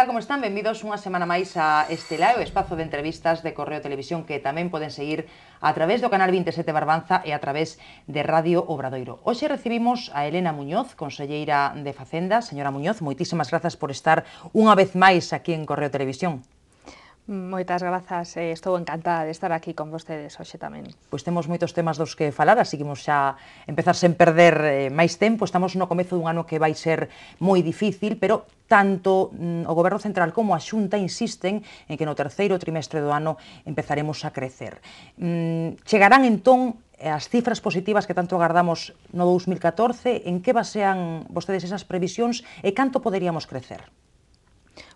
tal, como están? Benvidos unha semana máis a Estelar, o espazo de entrevistas de Correo Televisión que tamén poden seguir a través do canal 27 Barbanza e a través de Radio Obradoiro. Hoxe recibimos a Elena Muñoz, conselleira de Facenda. Señora Muñoz, moitísimas grazas por estar unha vez máis aquí en Correo Televisión. Moitas grazas, estou encantada de estar aquí con vostedes hoxe tamén. Pois temos moitos temas dos que falar, así que imos xa empezar sen perder máis tempo. Estamos no comezo dun ano que vai ser moi difícil, pero tanto o Goberno Central como a Xunta insisten en que no terceiro trimestre do ano empezaremos a crecer. Chegarán entón as cifras positivas que tanto agardamos no 2014, en que basean vostedes esas previsións e canto poderíamos crecer?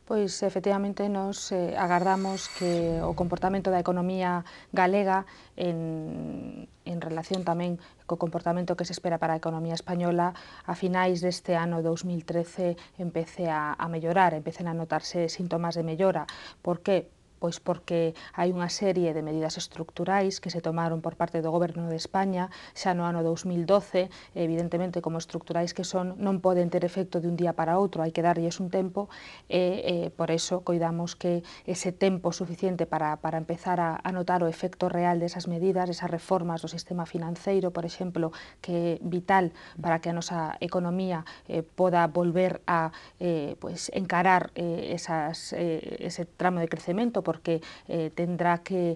Pois, efectivamente, nos agardamos que o comportamento da economía galega en relación tamén co comportamento que se espera para a economía española a finais deste ano 2013 empece a mellorar, empecen a notarse síntomas de mellora. Por que? Pois porque hai unha serie de medidas estructurais que se tomaron por parte do Goberno de España xa no ano 2012, evidentemente como estructurais que son, non poden ter efecto de un día para outro, hai que darlles un tempo e por eso coidamos que ese tempo suficiente para empezar a notar o efecto real desas medidas, esas reformas do sistema financeiro, por exemplo, que é vital para que a nosa economía poda volver a encarar ese tramo de crecemento, porque tendrá que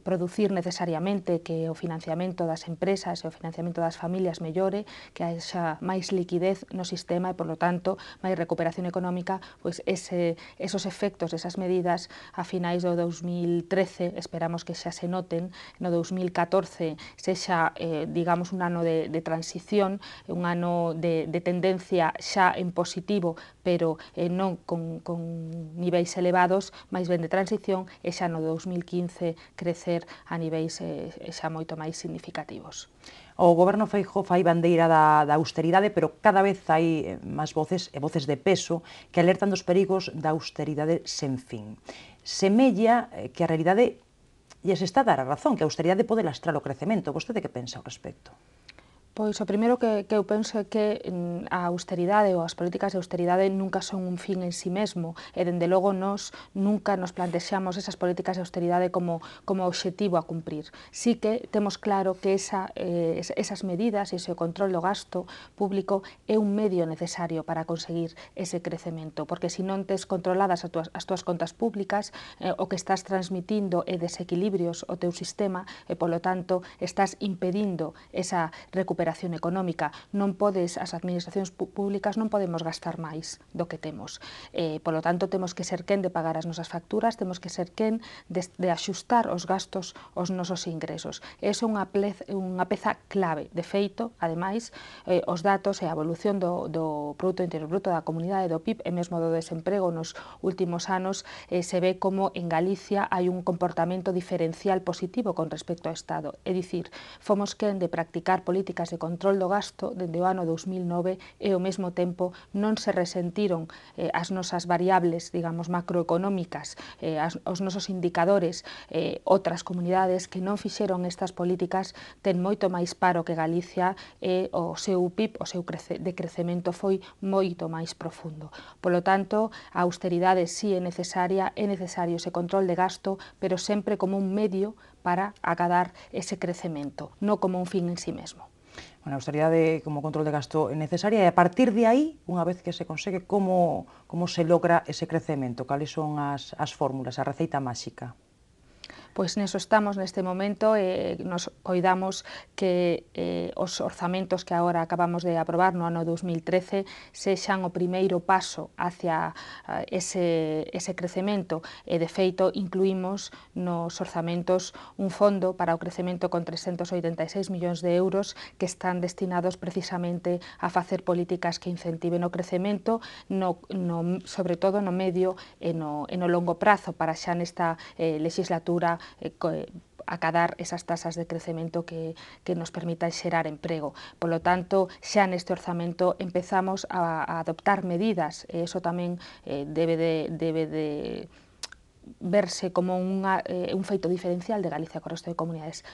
producir necesariamente que o financiamento das empresas e o financiamento das familias mellore, que haxa máis liquidez no sistema e, polo tanto, máis recuperación económica. Pois esos efectos desas medidas a finais do 2013 esperamos que xa se noten, no 2014 sexa, digamos, un ano de transición, un ano de tendencia xa en positivo, pero non con niveis elevados, máis ben de transición, e xa no 2015 crecer a niveis xa moito máis significativos. O Goberno Feijóo fai bandeira da austeridade, pero cada vez hai máis voces, e voces de peso, que alertan dos perigos da austeridade sen fin. Semella que a realidade lles está a dar a razón, que a austeridade pode lastrar o crecemento. Vostede que pensa ao respecto? Pois o primeiro que eu penso é que a austeridade ou as políticas de austeridade nunca son un fin en si mesmo e, dende logo, nós nunca nos plantexamos esas políticas de austeridade como obxectivo a cumprir. Sí que temos claro que esas medidas e ese control do gasto público é un medio necesario para conseguir ese crecemento, porque se non tes controladas as túas contas públicas, o que estás transmitindo é desequilibrios ao teu sistema e, polo tanto, estás impedindo esa recuperación económica. Non podes, as administracións públicas non podemos gastar máis do que temos. Polo tanto, temos que ser quen de pagar as nosas facturas, temos que ser quen de axustar os gastos aos nosos ingresos. Esa é unha peza clave. De feito, ademais, os datos e a evolución do Produto Interior Bruto da comunidade, do PIB e mesmo do desemprego nos últimos anos se ve como en Galicia hai un comportamento diferencial positivo con respecto ao Estado. É dicir, fomos quen de practicar políticas de control do gasto dende o ano 2009 e ao mesmo tempo non se resentiron as nosas variables, digamos, macroeconómicas, os nosos indicadores. Outras comunidades que non fixeron estas políticas ten moito máis paro que Galicia e o seu PIB, o seu decrecemento foi moito máis profundo. Polo tanto, a austeridade sí é necesario ese control de gasto, pero sempre como un medio para acadar ese crecemento, non como un fin en sí mesmo. Bueno, a austeridade como control de gasto é necesaria e a partir de aí, unha vez que se consegue, como se logra ese crecemento? Cales son as fórmulas, a receita máxica? Pois neso estamos neste momento e nos coidamos que os orzamentos que agora acabamos de aprobar no ano 2013 sexan o primeiro paso hacia ese crecemento e, de feito, incluímos nos orzamentos un fondo para o crecemento con 386 millóns de euros que están destinados precisamente a facer políticas que incentiven o crecemento, sobre todo no medio e no longo prazo, para xa nesta legislatura acadar esas tasas de crecemento que nos permitan xerar emprego. Polo tanto, xa neste orzamento empezamos a adoptar medidas e iso tamén debe de verse como un feito diferencial de Galicia co resto de comunidades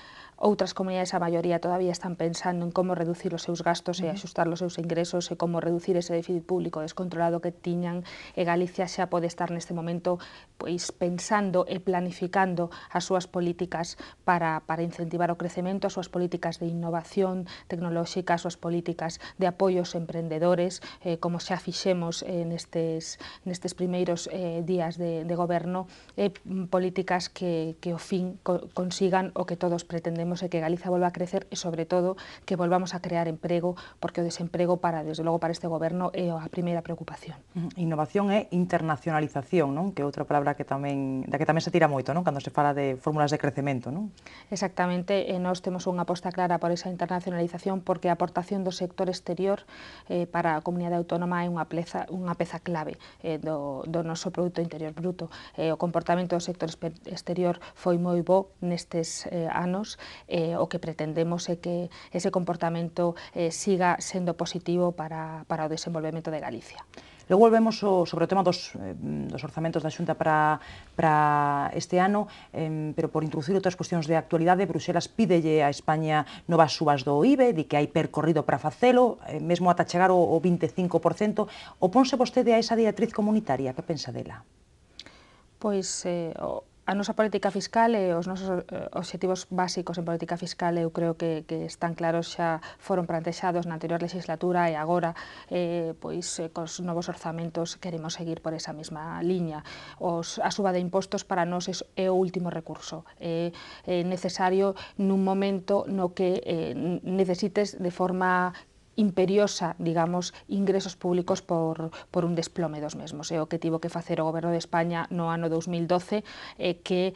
outras comunidades, a maioría, todavía están pensando en como reducir os seus gastos e axustar os seus ingresos e como reducir ese déficit público descontrolado que tiñan, e Galicia xa pode estar neste momento pois pensando e planificando as súas políticas para incentivar o crecemento, as súas políticas de innovación tecnolóxica, as súas políticas de apoio aos emprendedores, como xa fixemos nestes primeiros días de goberno, políticas que ao fin consigan o que todos pretendemos, e que Galicia volva a crecer e, sobre todo, que volvamos a crear emprego, porque o desemprego, desde logo, para este goberno é a primeira preocupación. Innovación e internacionalización, non? Que é outra palabra da que tamén se tira moito, non? Cando se fala de fórmulas de crecemento, non? Exactamente, nós temos unha aposta clara por esa internacionalización, porque a aportación do sector exterior para a comunidade autónoma é unha peza clave do noso Produto Interior Bruto. O comportamento do sector exterior foi moi bo nestes anos, o que pretendemos é que ese comportamento siga sendo positivo para o desenvolvemento de Galicia. Logo volvemos sobre o tema dos orzamentos da Xunta para este ano, pero por introducir outras cuestións de actualidade, Bruxelas pídelle a España novas subas do IBE, di que hai percorrido para facelo, mesmo ata chegar ao 25%. Oponse vostede a esa directriz comunitaria? Que pensa dela? Pois a nosa política fiscal e os nosos obxectivos básicos en política fiscal eu creo que están claros, xa foron plantexados na anterior legislatura, e agora cos novos orzamentos queremos seguir por esa mesma liña. A suba de impostos para nós é o último recurso, é necesario nun momento no que necesites de forma imperiosa, digamos, ingresos públicos por un desplome dos mesmos. É o que tivo que facer o Goberno de España no ano 2012, que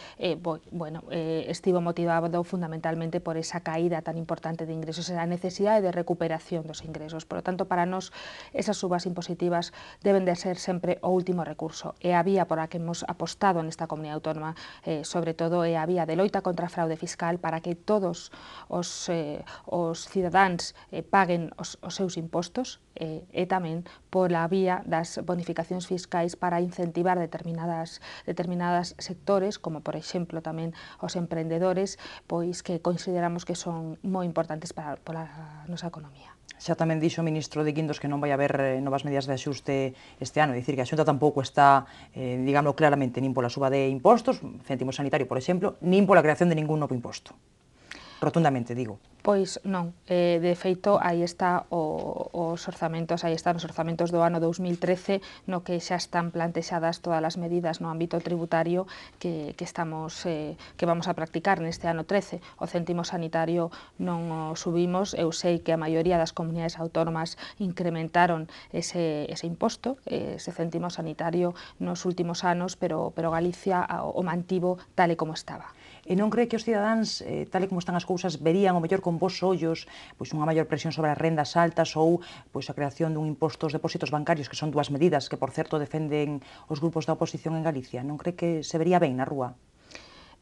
estivo motivado fundamentalmente por esa caída tan importante de ingresos, a necesidade de recuperación dos ingresos. Por lo tanto, para nós, esas subas impositivas deben de ser sempre o último recurso. É a vía por a que hemos apostado nesta comunidade autónoma, sobre todo é a vía de loita contra a fraude fiscal, para que todos os cidadáns paguen os seus impostos, e tamén pola vía das bonificacións fiscais para incentivar determinadas sectores, como por exemplo tamén os emprendedores, pois que consideramos que son moi importantes para a nosa economía. Xa tamén dixo o ministro de Guindos que non vai haber novas medidas de axuste este ano, é dicir, que a Xunta tampouco está, digámoslo claramente, nin pola suba de impostos, céntimo sanitario, por exemplo, nin pola creación de ningún novo imposto. Rotundamente, digo. Pois non, de feito, aí están os orzamentos do ano 2013, no que xa están plantexadas todas as medidas no ámbito tributario que vamos a practicar neste ano 13. O céntimo sanitario non o subimos, eu sei que a maioría das comunidades autónomas incrementaron ese imposto, ese céntimo sanitario nos últimos anos, pero Galicia o mantivo tal e como estaba. E non cree que os cidadáns, tal e como están as cousas, verían o mellor con vos ollos unha maior presión sobre as rendas altas ou a creación dun imposto aos depósitos bancarios, que son dúas medidas que, por certo, defenden os grupos da oposición en Galicia? Non cree que se vería ben na rúa?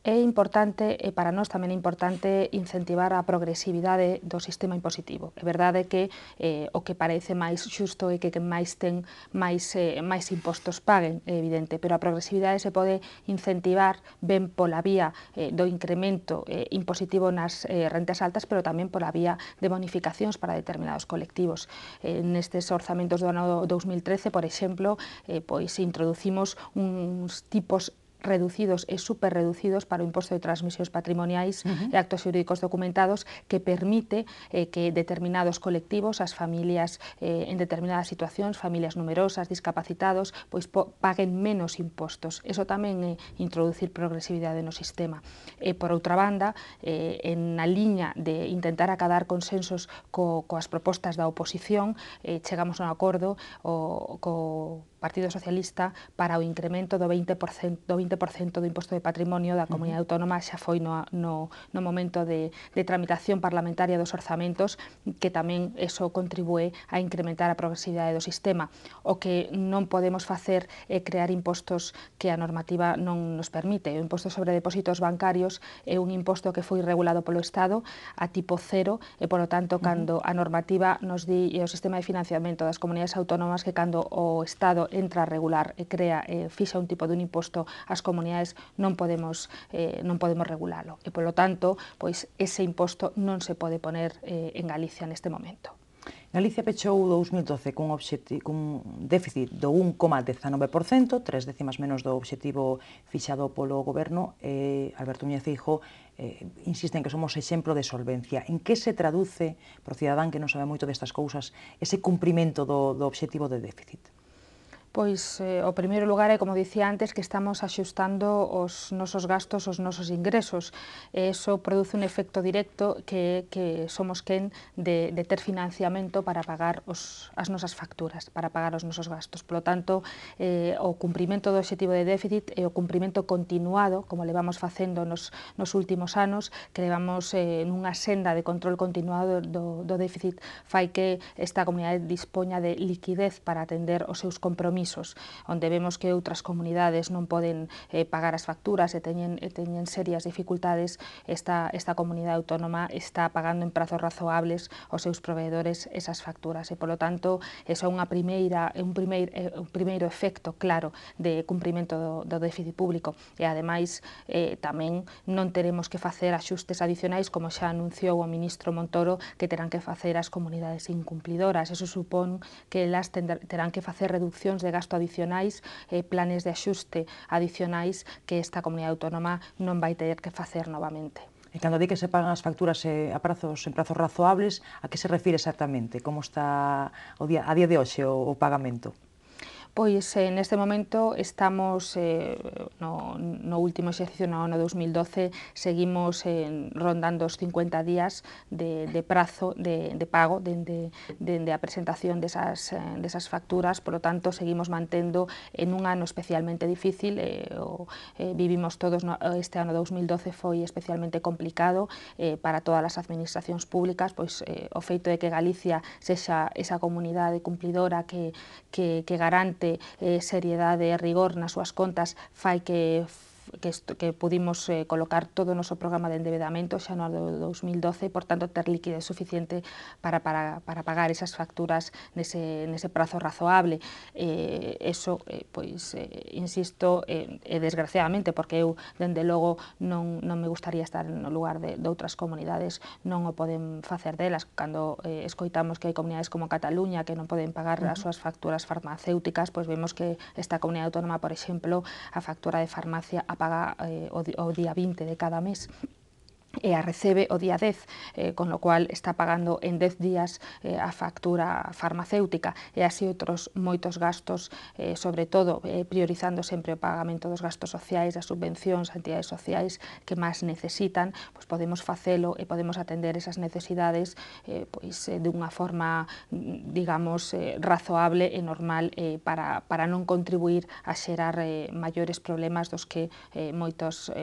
É importante, e para nós tamén é importante, incentivar a progresividade do sistema impositivo. É verdade que o que parece máis xusto é que quen máis ten máis impostos paguen, é evidente, pero a progresividade se pode incentivar ben pola vía do incremento impositivo nas rentas altas, pero tamén pola vía de bonificacións para determinados colectivos. Nestes orzamentos do ano 2013, por exemplo, introducimos uns tipos reducidos e superreducidos para o imposto de transmisións patrimoniais e actos xurídicos documentados, que permite que determinados colectivos, as familias en determinadas situacións, familias numerosas, discapacitados, paguen menos impostos. Eso tamén é introducir progresividade no sistema. Por outra banda, na liña de intentar acadar consensos coas propostas da oposición, chegamos a un acordo co Partido Socialista para o incremento do 20% do imposto de patrimonio da comunidade autónoma. Xa foi no momento de tramitación parlamentaria dos orzamentos, que tamén eso contribúe a incrementar a progresividade do sistema. O que non podemos facer é crear impostos que a normativa non nos permite. O imposto sobre depósitos bancarios é un imposto que foi regulado polo Estado a tipo cero, e, polo tanto, cando a normativa nos di, e o sistema de financiamento das comunidades autónomas, que cando o Estado entra a regular e crea, fixa un tipo de un imposto ás comunidades, non podemos regulalo. E, polo tanto, pois, ese imposto non se pode poner en Galicia neste momento. Galicia pechou o 2012 cun déficit do 1,19%, 3 décimas menos do obxectivo fixado polo goberno. Alberto Núñez Feijóo insiste en que somos exemplo de solvencia. En que se traduce, pro cidadán que non sabe moito destas cousas, ese cumprimento do obxectivo de déficit? Pois, o primeiro lugar é, como dicía antes, que estamos axustando os nosos gastos aos nosos ingresos. E iso produce un efecto directo que somos quen de ter financiamento para pagar as nosas facturas, para pagar os nosos gastos. Por lo tanto, o cumprimento do obxectivo de déficit e o cumprimento continuado, como levamos facendo nos últimos anos, que levamos nunha senda de control continuado do déficit, fai que esta comunidade dispoña de liquidez para atender os seus compromisos, onde vemos que outras comunidades non poden pagar as facturas e teñen serias dificultades. Esta comunidade autónoma está pagando en prazos razoables aos seus proveedores esas facturas e, polo tanto, eso é un primeiro efecto claro de cumprimento do déficit público e, ademais, tamén non teremos que facer axustes adicionais, como xa anunciou o ministro Montoro, que terán que facer as comunidades incumplidoras. Eso supón que elas terán que facer reduccións de gasto adicionais, planes de axuste adicionais que esta comunidade autónoma non vai ter que facer novamente. E cando di que se pagan as facturas en prazos razoables, a que se refire exactamente? Como está a día de hoxe o pagamento? Pois neste momento estamos no último exercicio, no ano 2012, seguimos rondando os 50 días de prazo de pago dende a presentación desas facturas. Por lo tanto, seguimos mantendo en un ano especialmente difícil. Vivimos todos, este ano 2012 foi especialmente complicado para todas as administracións públicas, pois o feito de que Galicia sexa esa comunidade cumplidora que garante seriedade e rigor nas súas contas fai que pudimos colocar todo o noso programa de endevedamento xa no ano 2012 e, por tanto, ter liquidez suficiente para pagar esas facturas nese prazo razoable. Eso, pois, insisto, desgraciadamente, porque eu, dende logo, non me gustaría estar no lugar de outras comunidades, non o poden facer delas. Cando escoitamos que hai comunidades como Cataluña que non poden pagar as súas facturas farmacéuticas, pois vemos que esta comunidade autónoma, por exemplo, a factura de farmacia a paga o día 20 de cada mes e a recebe o día 10, con lo cual está pagando en 10 días a factura farmacéutica e así outros moitos gastos, sobre todo priorizando sempre o pagamento dos gastos sociais, das subvencións a entidades sociais que máis necesitan, pois podemos facelo e podemos atender esas necesidades dunha forma, digamos, razoable e normal para non contribuir a xerar maiores problemas dos que moitas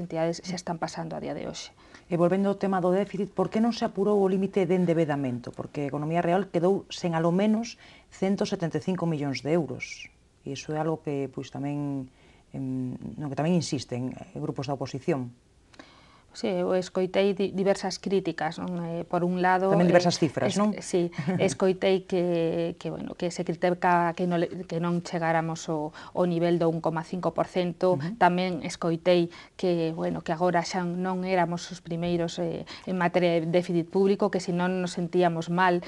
entidades xa están pasando a día de hoxe. E volvendo ao tema do déficit, por que non se apurou o límite de endevedamento? Porque a economía real quedou sen alo menos 175 millóns de euros. E iso é algo que tamén insisten grupos da oposición. Sí, eu escoitei diversas críticas, non? Por un lado... Tamén diversas cifras, non? Sí, escoitei que se critica que non chegáramos ao nivel do 1,5%, tamén escoitei que agora xa non éramos os primeiros en materia de déficit público, que se non nos sentíamos mal,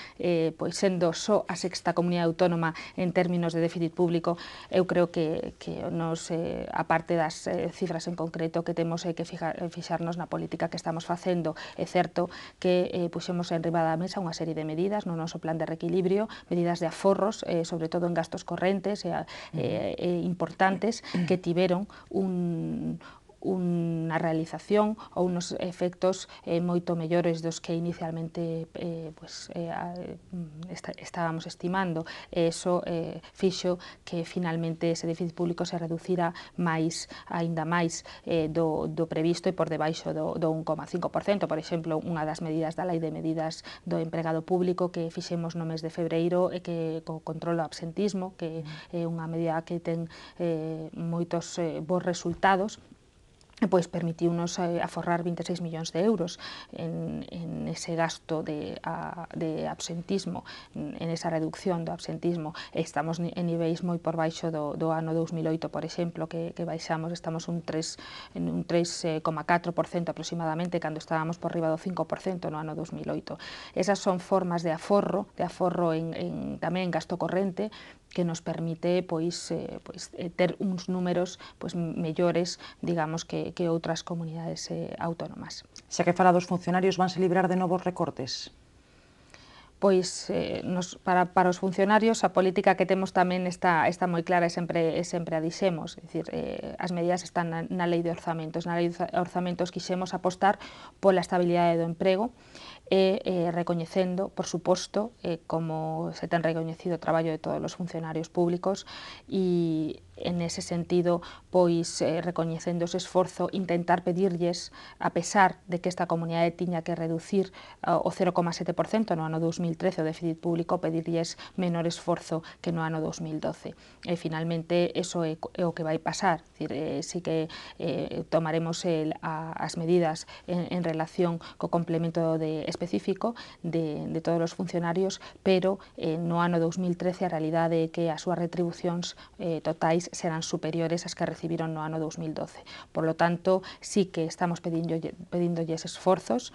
pois sendo só a sexta comunidade autónoma en términos de déficit público. Eu creo que a parte das cifras en concreto que temos que fixarnos na política que estamos facendo. É certo que puxemos en riba da mesa unha serie de medidas no noso plan de reequilibrio, medidas de aforros, sobre todo en gastos correntes importantes, que tiveron unha realización ou unos efectos moito mellores dos que inicialmente estábamos estimando. Eso fixo que finalmente ese déficit público se reducira aínda máis do previsto e por debaixo do 1,5%. Por exemplo, unha das medidas da Lei de Medidas do Empregado Público que fixemos no mes de febreiro e que controla o absentismo, que é unha medida que ten moitos bons resultados. pois permitiunos aforrar 26 millóns de euros en ese gasto de absentismo, en esa reducción do absentismo. Estamos en niveis moi por baixo do ano 2008, por exemplo, que baixamos, estamos en un 3,4% aproximadamente, cando estábamos por riba do 5% no ano 2008. Esas son formas de aforro tamén en gasto corrente, que nos permite ter uns números mellores, digamos, que outras comunidades autónomas. Xa que fala dos funcionarios, vanse librar de novos recortes? Pois para os funcionarios a política que temos tamén está moi clara e sempre a dixemos, é dicir, as medidas están na lei de orzamentos. Na lei de orzamentos quixemos apostar pola estabilidade do emprego e recoñecendo, por suposto, como se ten recoñecido o traballo de todos os funcionarios públicos, e en ese sentido, pois recoñecendo ese esforzo, intentar pedirlles, a pesar de que esta comunidade tiña que reducir o 0,7% no ano 2013 o déficit público, pedirlles menor esforzo que no ano 2012. E finalmente, eso é o que vai pasar, si que tomaremos as medidas en relación co complemento específico de todos os funcionarios, pero no ano 2013 a realidade é que as súas retribucións totais serán superiores ás que recibiron no ano 2012. Por lo tanto, sí que estamos pedíndolles esforzos,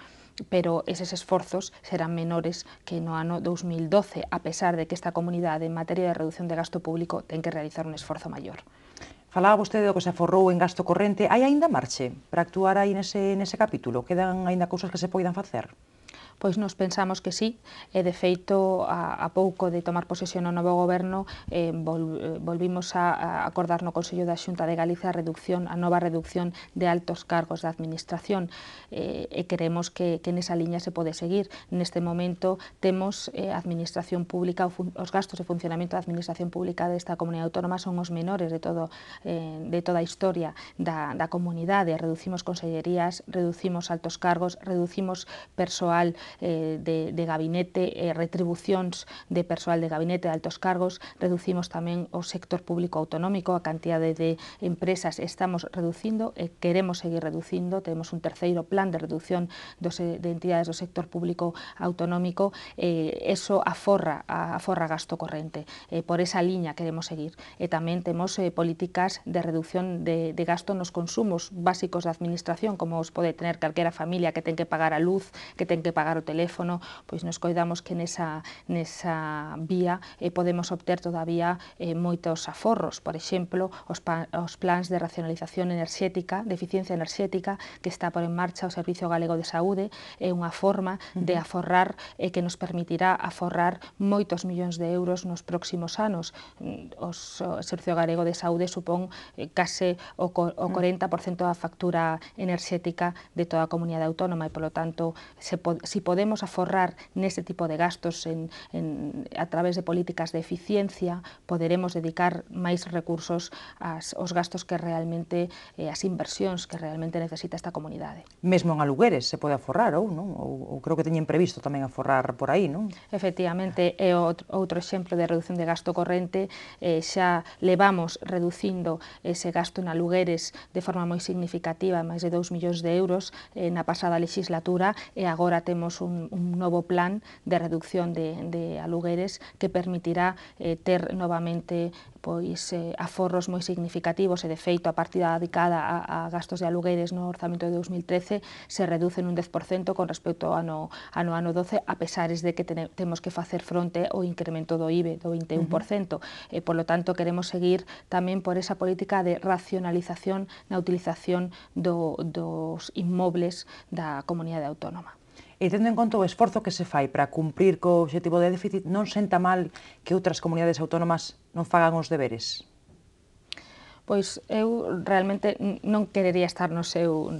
pero eses esforzos serán menores que no ano 2012, a pesar de que esta comunidade en materia de reducción de gasto público ten que realizar un esforzo maior. Falaba vostede do que se aforrou en gasto corrente. Hai aínda marche para actuar aí nese capítulo? Quedan aínda cousas que se poidan facer? Pois nos pensamos que sí, e de feito a pouco de tomar posesión o novo goberno volvimos a acordar no Consello da Xunta de Galicia a nova reducción de altos cargos da administración, e queremos que nesa liña se pode seguir. Neste momento temos a administración pública, os gastos de funcionamento da administración pública desta comunidade autónoma son os menores de toda a historia da comunidade. Reducimos consellerías, reducimos altos cargos, reducimos persoal de gabinete, retribucións de persoal de gabinete de altos cargos, reducimos tamén o sector público autonómico, a cantidade de empresas estamos reducindo e queremos seguir reducindo. Temos un terceiro plan de reducción de entidades do sector público autonómico, eso aforra gasto corrente, por esa liña queremos seguir. E tamén temos políticas de reducción de gasto nos consumos básicos da administración, como os pode tener calquera familia que ten que pagar a luz, que ten que pagar o teléfono. Pois nos coidamos que nesa vía podemos obter todavía moitos aforros. Por exemplo, os plans de racionalización enerxética, de eficiencia enerxética, que está por en marcha o Servicio Galego de Saúde, é unha forma de aforrar que nos permitirá aforrar moitos millóns de euros nos próximos anos. O Servicio Galego de Saúde supón case o 40% da factura enerxética de toda a comunidade autónoma, e, polo tanto, si podemos aforrar neste tipo de gastos a través de políticas de eficiencia, poderemos dedicar máis recursos aos gastos que realmente, as inversións que realmente necesita esta comunidade. Mesmo en alugueres se pode aforrar, ou non? Ou creo que teñen previsto tamén aforrar por aí, non? Efectivamente, é outro exemplo de reducción de gasto corrente. Xa levamos reducindo ese gasto en alugueres de forma moi significativa, máis de 2 millóns de euros na pasada legislatura, e agora temos un novo plan de reducción de alugueres que permitirá ter novamente aforros moi significativos, e de feito a partida dedicada a gastos de alugueres no orzamento de 2013 se reduce un 10% con respecto ao ano 12, a pesares de que temos que facer fronte ao incremento do IBE do 21%. Por lo tanto, queremos seguir tamén por esa política de racionalización na utilización dos inmobles da comunidade autónoma. E tendo en conta o esforzo que se fai para cumprir co obxectivo de déficit, non senta mal que outras comunidades autónomas non fagan os deberes? Pois eu realmente non querería estar no seu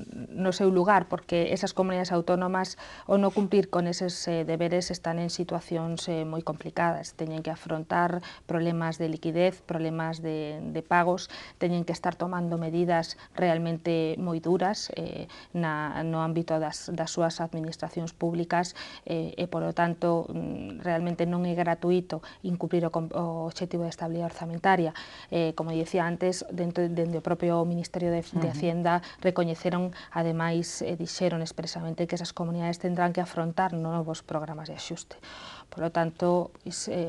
lugar, porque esas comunidades autónomas, ao non cumplir con eses deberes, están en situacións moi complicadas. Teñen que afrontar problemas de liquidez, problemas de pagos, teñen que estar tomando medidas realmente moi duras no ámbito das súas administracións públicas, e, polo tanto, realmente non é gratuito incumprir o obxectivo de estabilidade orzamentaria. Como dicía antes, dende o propio Ministerio de Hacienda recoñeceron, ademais, dixeron expresamente que esas comunidades tendrán que afrontar novos programas de axuste. Por lo tanto,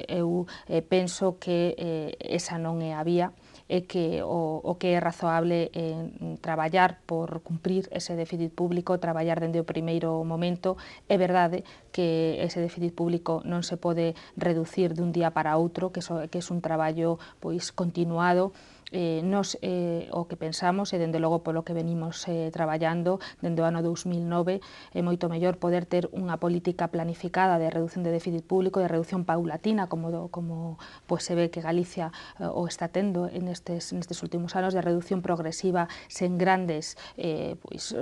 eu penso que esa non é a vía, e que o que é razoable traballar por cumprir ese déficit público, traballar dende o primeiro momento. É verdade que ese déficit público non se pode reducir dun día para outro, que é un traballo continuado. Nos o que pensamos, e dende logo polo que venimos traballando dende o ano 2009, é moito mellor poder ter unha política planificada de reducción de déficit público, de reducción paulatina, como se ve que Galicia o está tendo nestes últimos anos, de reducción progresiva, sen grandes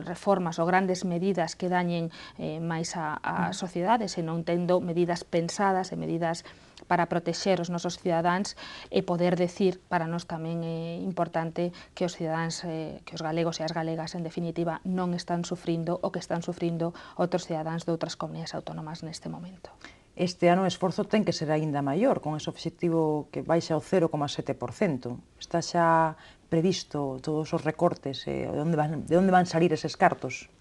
reformas ou grandes medidas que dañen máis a sociedade, senón tendo medidas pensadas e medidas para protexer os nosos cidadáns, e poder decir, para nós tamén é importante, que os cidadáns, que os galegos e as galegas, en definitiva, non están sufrindo o que están sufrindo outros cidadáns de outras comunidades autónomas neste momento. Este ano o esforzo ten que ser aínda maior, con ese obxectivo que baixa ao 0,7%. Está xa previsto todos os recortes, de onde van salir eses cartos?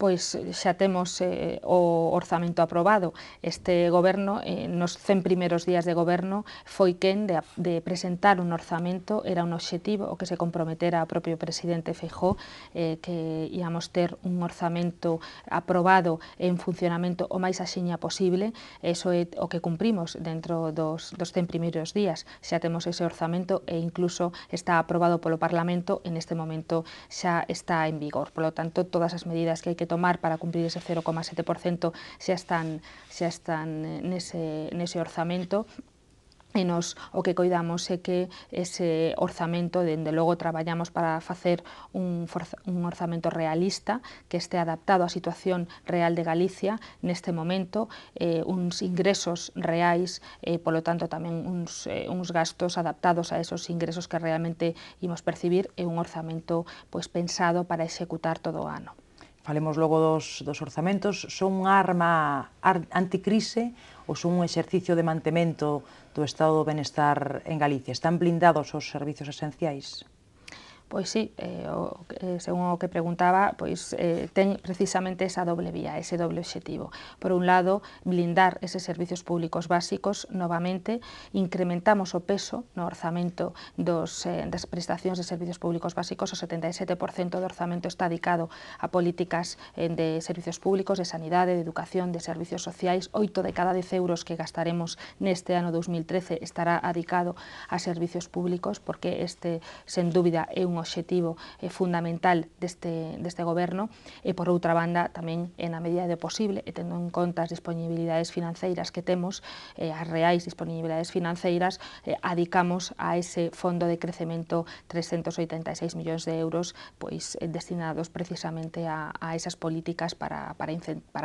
Pois xa temos o orzamento aprobado. Este goberno, nos 100 primeiros días de goberno, foi quen de presentar un orzamento, era un obxectivo o que se comprometera o propio presidente Feijóo, que íamos ter un orzamento aprobado en funcionamento o máis axiña posible. Eso é o que cumprimos dentro dos 100 primeiros días. Xa temos ese orzamento e incluso está aprobado polo Parlamento, en este momento xa está en vigor. Por lo tanto, todas as medidas que hai que tomar para cumprir ese 0,7% xa están nese orzamento. E nos o que coidamos é que ese orzamento, dende logo, traballamos para facer un orzamento realista, que este adaptado á situación real de Galicia neste momento, uns ingresos reais, polo tanto tamén uns gastos adaptados a esos ingresos que realmente imos percibir, e un orzamento pensado para executar todo o ano. Falemos logo dos orzamentos. Son unha arma anticrise ou son un exercicio de mantemento do estado do benestar en Galicia? Están blindados os servizos esenciais? Pois sí, según o que preguntaba, ten precisamente esa doble vía, ese doble obxectivo. Por un lado, blindar eses servizos públicos básicos novamente, incrementamos o peso no orzamento das prestacións de servizos públicos básicos, o 77% do orzamento está dedicado a políticas de servizos públicos, de sanidade, de educación, de servizos sociais. 8 de cada 10 euros que gastaremos neste ano 2013 estará dedicado a servizos públicos, porque este, sen dúbida, é un obxectivo fundamental deste goberno. E, por outra banda, tamén, na medida do posible, e tendo en conta as disponibilidades financeiras que temos, as reais disponibilidades financeiras, adicamos a ese fondo de crecemento 386 millóns de euros destinados precisamente a esas políticas para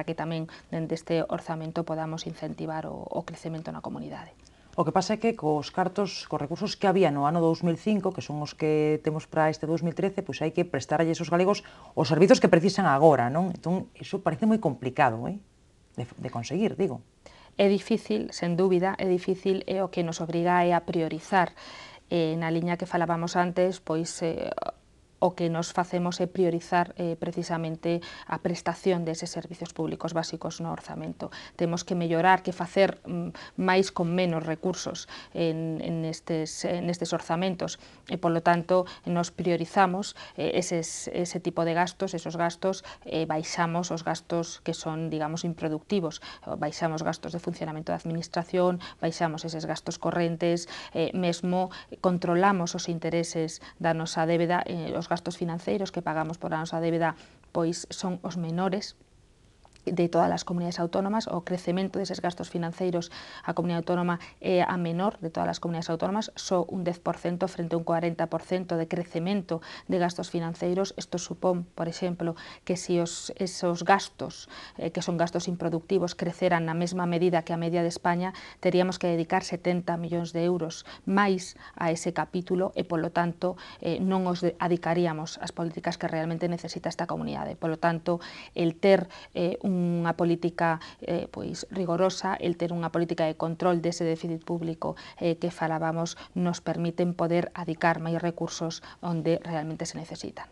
que tamén dende este orzamento podamos incentivar o crecemento na comunidade. O que pasa é que cos recursos que había no ano 2005, que son os que temos para este 2013, pois hai que prestaralles aos galegos os servizos que precisan agora, non? Entón, iso parece moi complicado, de conseguir, digo. É difícil, sen dúbida, é difícil, e o que nos obriga a priorizar. Na liña que falábamos antes, o que nos facemos é priorizar precisamente a prestación deses servizos públicos básicos no orzamento. Temos que mellorar, que facer máis con menos recursos nestes orzamentos, e, polo tanto, nos priorizamos ese tipo de gastos, esos gastos, baixamos os gastos que son, digamos, improductivos, baixamos gastos de funcionamento da administración, baixamos eses gastos correntes, mesmo controlamos os intereses da nosa débeda, os gastos financeiros que pagamos por a nosa débeda son os menores de todas as comunidades autónomas. O crecemento deses gastos financeiros, a comunidade autónoma é a menor de todas as comunidades autónomas, só un 10% frente a un 40% de crecemento de gastos financeiros. Isto supón, por exemplo, que se esos gastos, que son gastos improductivos, creceran na mesma medida que a media de España, teríamos que dedicar 70 millóns de euros máis a ese capítulo, e, polo tanto, non os adicaríamos ás políticas que realmente necesita esta comunidade. Polo tanto, el ter un unha política pois rigorosa, el ter unha política de control dese déficit público que falábamos, nos permiten poder adicar máis recursos onde realmente se necesitan.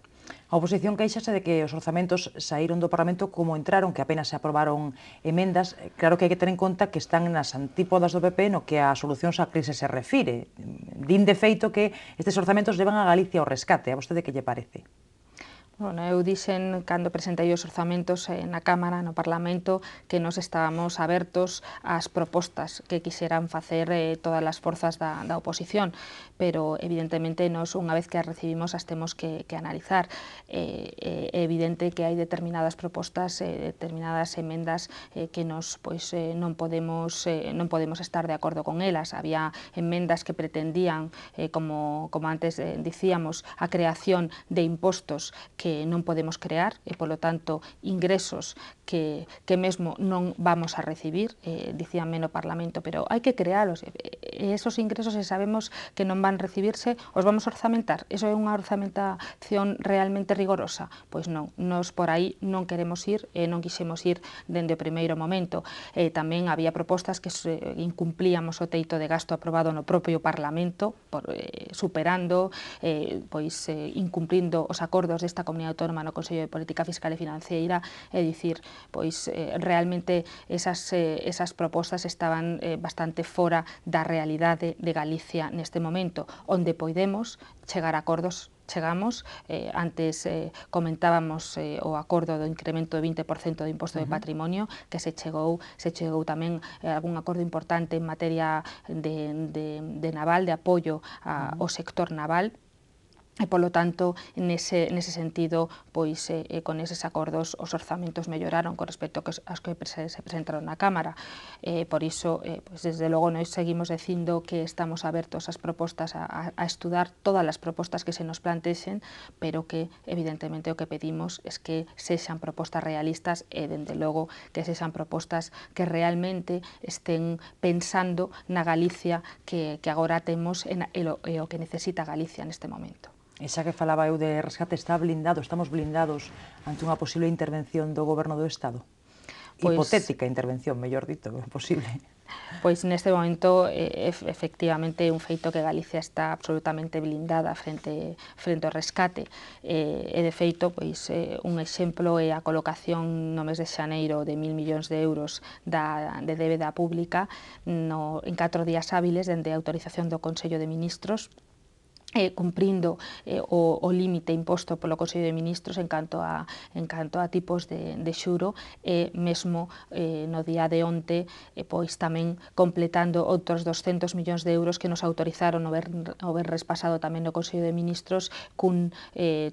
A oposición queixase de que os orzamentos saíron do Parlamento como entraron, que apenas se aprobaron emendas. Claro que hai que ter en conta que están nas antípodas do PP no que a solucións á crise se refire. Din de feito que estes orzamentos levan a Galicia ao rescate. A vostede que lle parece? Bueno, eu dixen, cando presentei os orzamentos na Cámara, no Parlamento, que nos estábamos abertos ás propostas que quixeran facer todas as forzas da oposición, pero evidentemente nos, unha vez que as recibimos, as temos que analizar. É evidente que hai determinadas propostas, determinadas emendas que nos non podemos estar de acordo con elas. Había emendas que pretendían, como antes dicíamos, a creación de impostos que non podemos crear e, polo tanto, ingresos que mesmo non vamos a recibir, dicíanme no Parlamento, pero hai que crealos, e esos ingresos, se sabemos que non van recibirse, os vamos a orzamentar. Eso é unha orzamentación realmente rigorosa? Pois non, nos por aí non queremos ir e non quixemos ir dende o primeiro momento. Tamén había propostas que incumplíamos o teito de gasto aprobado no propio Parlamento, superando, incumplindo os acordos desta Comunidade Autónoma no Consello de Política Fiscal e Financeira, é dicir, realmente esas propostas estaban bastante fora da realidade de Galicia neste momento. Onde podemos chegar a acordos, chegamos. Antes comentábamos o acordo do incremento do 20% do imposto de patrimonio, que se chegou tamén algún acordo importante en materia de naval, de apoio ao sector naval. E, polo tanto, nese sentido, pois, con eses acordos, os orzamentos melloraron con respecto aos que se presentaron na Cámara. Por iso, pois, desde logo, nós seguimos dicindo que estamos abertos ás propostas, a estudar todas as propostas que se nos plantexen, pero que, evidentemente, o que pedimos é que sexan propostas realistas e, dende logo, que sexan propostas que realmente estén pensando na Galicia que agora temos e o que necesita Galicia neste momento. E xa que falaba eu de rescate, estamos blindados ante unha posible intervención do Goberno do Estado? Hipotética intervención, mellor dito, posible. Pois neste momento, efectivamente, é un feito que Galicia está absolutamente blindada frente ao rescate. E, de feito, pois, un exemplo é a colocación no mes de xaneiro de 1.000 millóns de euros de débeda pública en 4 días hábiles dende a autorización do Consello de Ministros, cumprindo o límite imposto polo Consello de Ministros en canto a tipos de xuro, e mesmo no día de onte pois tamén completando outros 200 millóns de euros que nos autorizaron o venres pasado tamén no Consello de Ministros, cun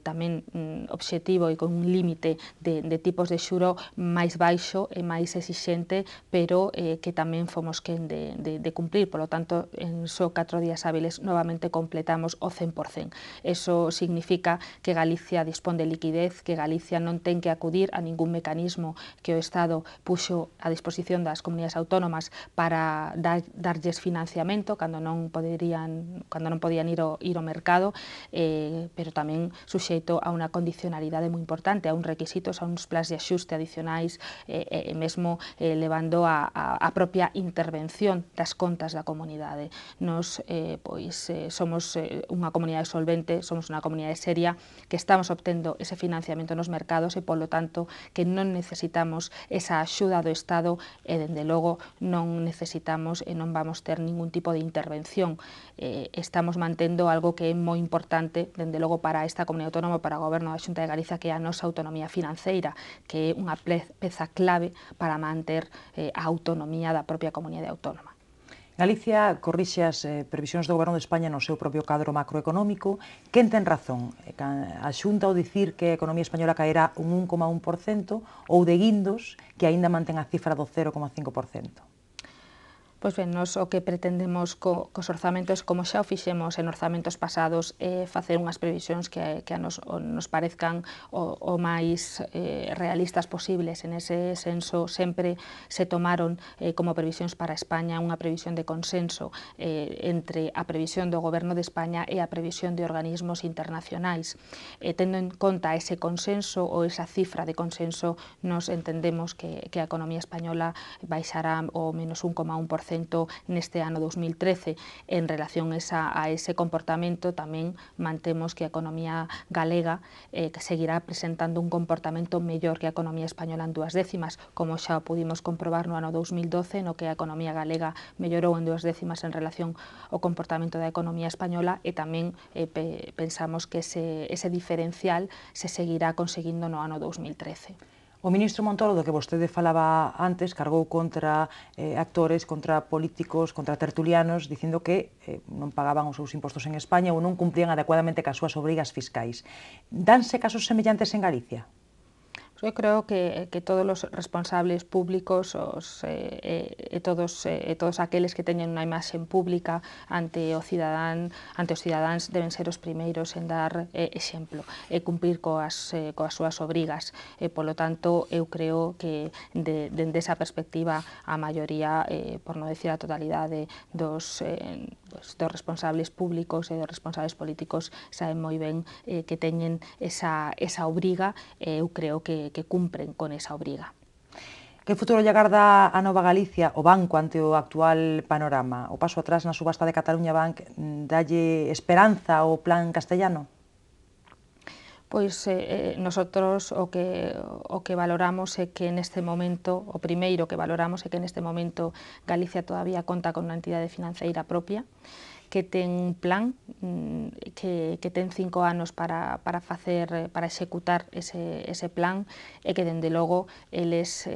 tamén obxectivo e con un límite de tipos de xuro máis baixo e máis exixente, pero que tamén fomos quen de cumprir. Por lo tanto, en só 4 días hábiles novamente completamos o 100%. Eso significa que Galicia dispón de liquidez, que Galicia non ten que acudir a ningún mecanismo que o Estado puxo a disposición das comunidades autónomas para darlles financiamento cando non podían ir ao mercado, pero tamén suxeito a unha condicionalidade moi importante, a uns requisitos, a uns plans de axuste adicionais, e mesmo levando a propia intervención das contas da comunidade. Nos somos unha comunidade solvente, somos unha comunidade seria, que estamos obtendo ese financiamento nos mercados e, polo tanto, que non necesitamos esa axuda do Estado e, dende logo, non necesitamos e non vamos ter ningún tipo de intervención. Estamos mantendo algo que é moi importante, dende logo, para esta comunidade autónoma, para o Goberno da Xunta de Galicia, que é a nosa autonomía financeira, que é unha peza clave para manter a autonomía da propia comunidade autónoma. Galicia corrixe as previsións do Goberno de España no seu propio cadro macroeconómico. Quen ten razón? A Xunta ao dicir que a economía española caerá un 1,1% ou de Guindos, que aínda mantén a cifra do 0,5%? Pois ben, nos o que pretendemos cos orzamentos, como xa o fixemos en orzamentos pasados, é facer unhas previsións que nos parezcan o máis realistas posibles. En ese senso, sempre se tomaron como previsións para España unha previsión de consenso entre a previsión do Goberno de España e a previsión de organismos internacionais. Tendo en conta ese consenso ou esa cifra de consenso, nos entendemos que a economía española baixará o menos 1,1% neste ano 2013. En relación a ese comportamento, tamén mantemos que a economía galega seguirá presentando un comportamento mellor que a economía española en 2 décimas, como xa pudimos comprobar no ano 2012, no que a economía galega mellorou en 2 décimas en relación ao comportamento da economía española, e tamén pensamos que ese diferencial se seguirá conseguindo no ano 2013. O ministro Montoro, do que vostede falaba antes, cargou contra actores, contra políticos, contra tertulianos, dicindo que non pagaban os seus impostos en España ou non cumplían adecuadamente cas súas obrigas fiscais. Danse casos semellantes en Galicia? Eu creo que todos os responsables públicos todos aqueles que teñen unha imaxe pública ante os cidadáns deben ser os primeiros en dar exemplo e cumprir coas súas obrigas. Polo tanto, eu creo que dende esa perspectiva a maioría, por non decir a totalidade dos responsables públicos e dos responsables políticos saben moi ben que teñen esa obriga, e eu creo que cumpren con esa obriga. Que futuro lle agarda a Nova Galicia, o banco, ante o actual panorama? O paso atrás na subasta de Cataluña Bank dalle esperanza ao plan castellano? Pois nosotros o que valoramos é que neste momento, o primeiro que valoramos é que neste momento Galicia todavía conta con unha entidade financeira propia, que ten un plan, que ten 5 anos para executar ese plan, e que, dende logo, eles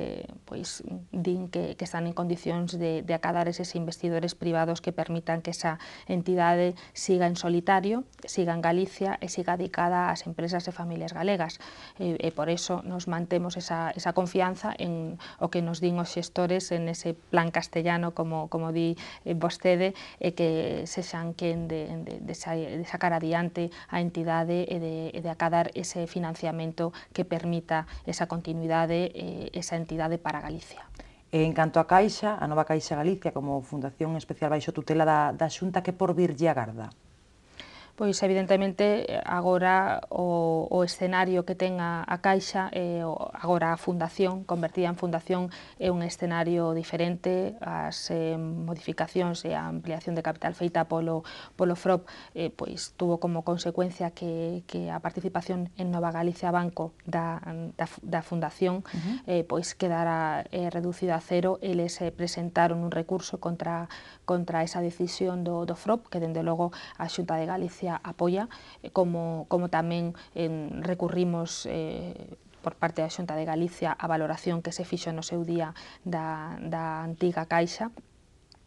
din que están en condicións de acadar eses investidores privados que permitan que esa entidade siga en solitario, siga en Galicia e siga dedicada ás empresas e familias galegas. E por eso nos mantemos esa confianza en o que nos din os xestores en ese plan castellano, como di vostede, e que sexan quen de sacar adiante a entidade e de acadar ese financiamento que permita esa continuidade e esa entidade para Galicia. En canto a Caixa, a nova Caixa Galicia, como fundación especial baixo tutela da Xunta, que porvir lle agarda? Pois, evidentemente, agora o escenario que ten a Caixa, agora a fundación, convertida en fundación, é un escenario diferente. As modificacións e a ampliación de capital feita polo FROB pois tuvo como consecuencia que a participación en Nova Galicia Banco da fundación pois quedara reducida a cero. Eles presentaron un recurso contra esa decisión do FROB, que, dende logo, a Xunta de Galicia apoia, como tamén recurrimos por parte da Xunta de Galicia a valoración que se fixo no seu día da antiga Caixa.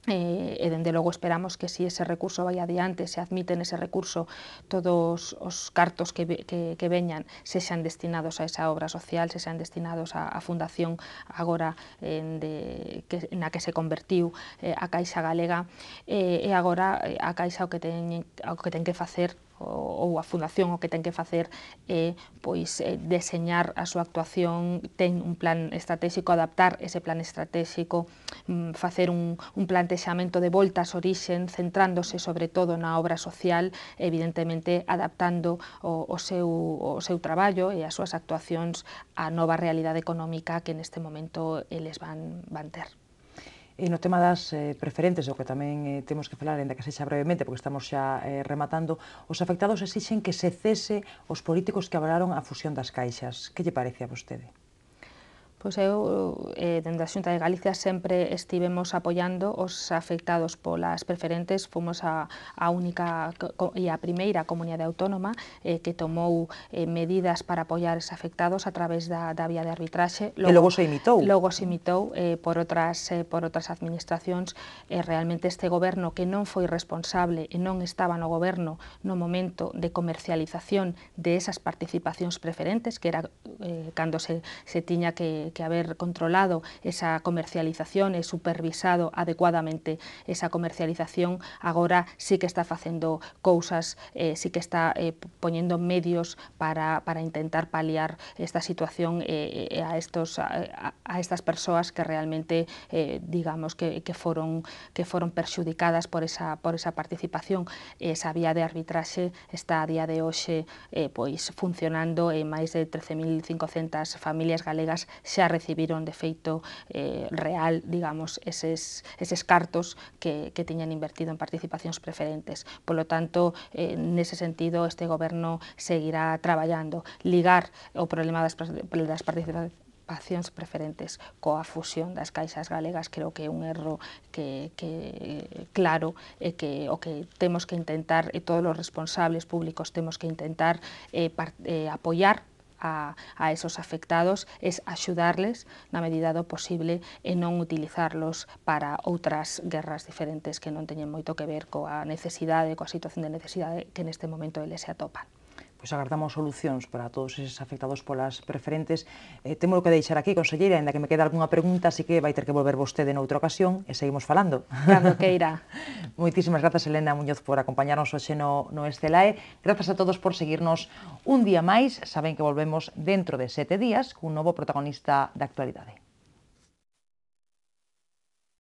E, dende logo, esperamos que, se ese recurso vai adiante, se admiten ese recurso, todos os cartos que veñan sexan destinados a esa obra social, sexan destinados á fundación agora na que se convertiu a Caixa Galega. E agora a Caixa o que ten que facer, ou a fundación o que ten que facer, é deseñar a súa actuación, ten un plan estratégico, adaptar ese plan estratégico, facer un plantexamento de volta ás orixen, centrándose sobre todo na obra social, evidentemente adaptando o seu traballo e as súas actuacións á nova realidade económica que neste momento eles van ter. E no tema das preferentes, o que tamén temos que falar, ainda que sexa brevemente, porque estamos xa rematando, os afectados exixen que se cese os políticos que avalaron a fusión das caixas. Que lle parece a vostede? Pois eu, dende a Xunta de Galicia, sempre estivemos apoiando os afectados polas preferentes. Fomos a única e a primeira comunidade autónoma que tomou medidas para apoiar os afectados a través da vía de arbitraxe. E logo se imitou. Logo se imitou por outras administracións. Realmente este goberno, que non foi responsable e non estaba no goberno no momento de comercialización de esas participacións preferentes, que era cando se tiña que que haber controlado esa comercialización e supervisado adecuadamente esa comercialización, agora sí que está facendo cousas, sí que está poñendo medios para intentar paliar esta situación a estas persoas que realmente digamos que foron perxudicadas por esa participación. Esa vía de arbitraxe está a día de hoxe pois funcionando e máis de 13.500 familias galegas xa recibiron de feito real, digamos, eses cartos que tiñan invertido en participacións preferentes. Polo tanto, nese sentido, este goberno seguirá traballando. Ligar o problema das participacións preferentes coa fusión das caixas galegas creo que é un erro que claro e que o que temos que intentar, e todos os responsables públicos temos que intentar apoiar a esos afectados, es axudarles na medida do posible e non utilizarlos para outras guerras diferentes que non teñen moito que ver coa necesidade, coa situación de necesidade que neste momento eles se atopan. Pois agardamos solucións para todos eses afectados polas preferentes. Temo que deixar aquí, conselleira, ainda que me queda algunha pregunta, así que vai ter que volver vostede noutra ocasión e seguimos falando. Cando queira. Moitísimas grazas, Elena Muñoz, por acompañarnos hoxe no Estelae. Grazas a todos por seguirnos un día máis. Saben que volvemos dentro de 7 días cun novo protagonista da actualidade.